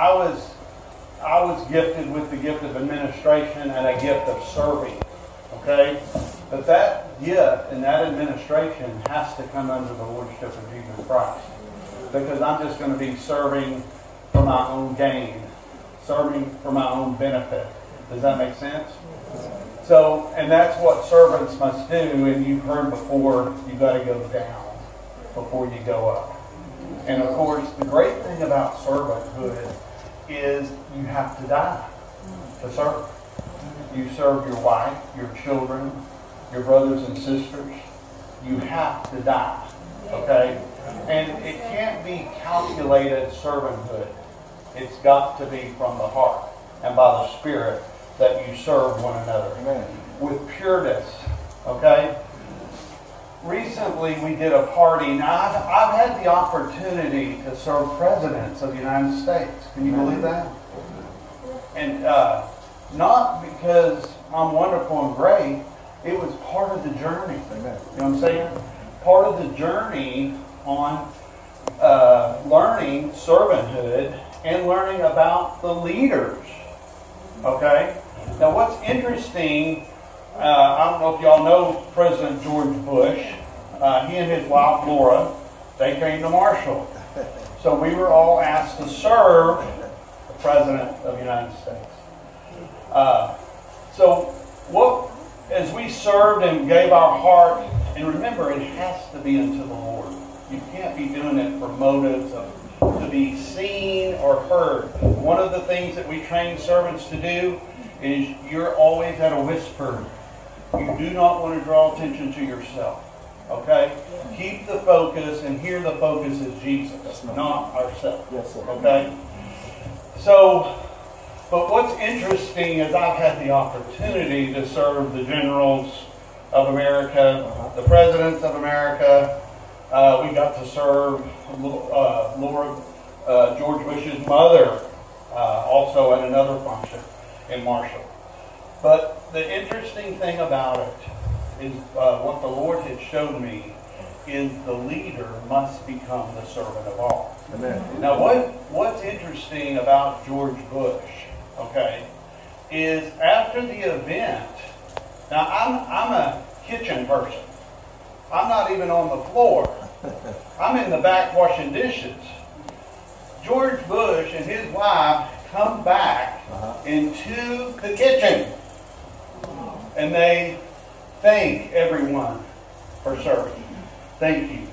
I was gifted with the gift of administration and a gift of serving. Okay? But that gift and that administration has to come under the lordship of Jesus Christ. Because I'm just going to be serving for my own gain. Serving for my own benefit. Does that make sense? So, and that's what servants must do. And you've heard before, you've got to go down before you go up. And of course, the great thing about servanthood is you have to die to serve. You serve your wife, your children, your brothers and sisters. You have to die. Okay? And it can't be calculated servanthood. It's got to be from the heart and by the Spirit that you serve one another. Amen. With pureness. Okay? Recently we did a party. Now I've had the opportunity to serve presidents of the United States. Can you believe that? And not because I'm wonderful and great. It was part of the journey. Amen. You know what I'm saying? Part of the journey on learning servanthood and learning about the leaders. Okay? Now what's interesting, I don't know if y'all know President George Bush. He and his wife Laura, they came to Marshall. So we were all asked to serve the President of the United States. As we served and gave our heart, and remember, it has to be unto the Lord. You can't be doing it for motives to be seen or heard. One of the things that we train servants to do is you're always at a whisper. You do not want to draw attention to yourself. Okay? Keep the focus, and here the focus is Jesus, not ourselves. Yes, sir. Okay? So, but what's interesting is I've had the opportunity to serve the generals of America, the presidents of America. We got to serve George Bush's mother also at another function in Marshall. But the interesting thing about it is what the Lord had showed me is the leader must become the servant of all. Amen. Now what's interesting about George Bush, okay, is after the event, now I'm a kitchen person. I'm not even on the floor. I'm in the back washing dishes. George Bush and his wife come back into the kitchen. And they thank everyone for serving. Thank you.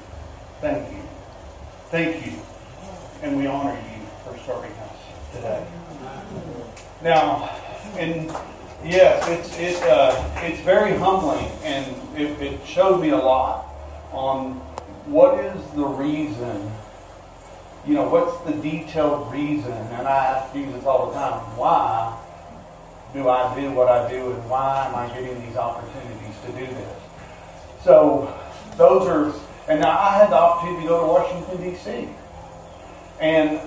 Thank you. Thank you. And we honor you for serving us today. Now, and yes, it's very humbling, and it showed me a lot on what is the reason, what's the detailed reason. And I ask Jesus all the time, why do I do what I do, and why am I getting these opportunities to do this? So those are, and now I had the opportunity to go to Washington, D.C. and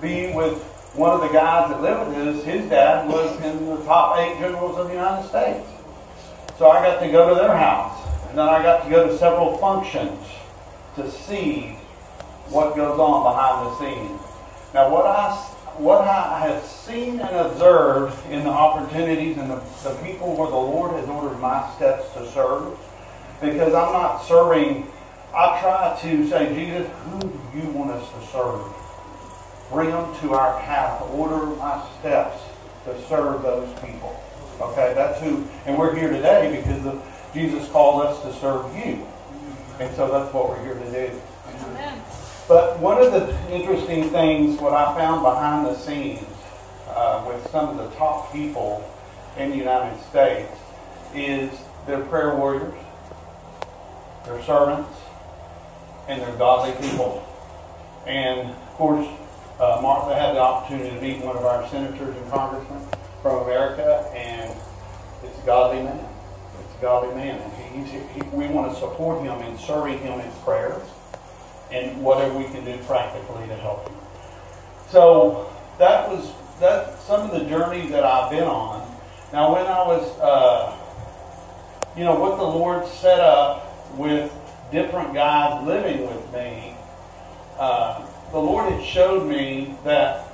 be with one of the guys that lived with us. His dad was in the top 8 generals of the United States. So I got to go to their house, and then I got to go to several functions to see what goes on behind the scenes. Now what I have seen and observed in the opportunities and the people where the Lord has ordered my steps to serve, because I'm not serving, I try to say, Jesus, who do you want us to serve? Bring them to our path. Order my steps to serve those people. Okay, that's who, and we're here today because Jesus called us to serve you. And so that's what we're here to do. Amen. But one of the interesting things, what I found behind the scenes with some of the top people in the United States is they're prayer warriors, they're servants, and they're godly people. And of course, Martha had the opportunity to meet one of our senators and congressmen from America, and it's a godly man. It's a godly man. And we want to support him in serving him in prayers and whatever we can do practically to help him. So that's some of the journeys that I've been on. Now when I was, what the Lord set up with different guys living with me, the Lord had showed me that